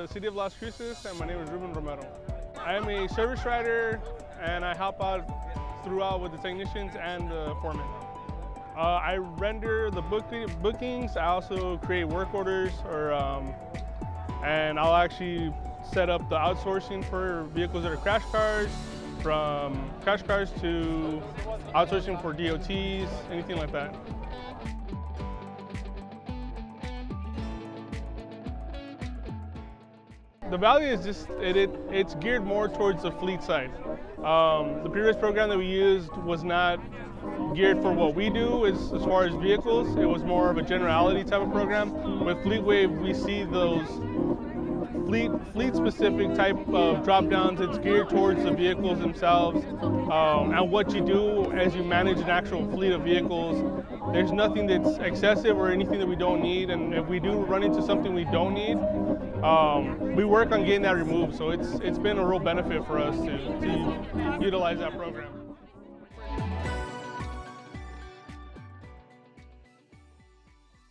the City of Las Cruces, and my name is Ruben Romero. I am a service rider, and I help out throughout with the technicians and the foremen. I render the bookings. I also create work orders, and I'll actually set up the outsourcing for vehicles that are crash cars, from crash cars to outsourcing for DOTs, anything like that. The value is just, it's geared more towards the fleet side. The previous program that we used was not geared for what we do as far as vehicles. It was more of a generality type of program. With FleetWave, we see those fleet-specific type of drop-downs. It's geared towards the vehicles themselves and what you do as you manage an actual fleet of vehicles. There's nothing that's excessive or anything that we don't need, and if we do run into something we don't need, we work on getting that removed. So it's been a real benefit for us to utilize that program.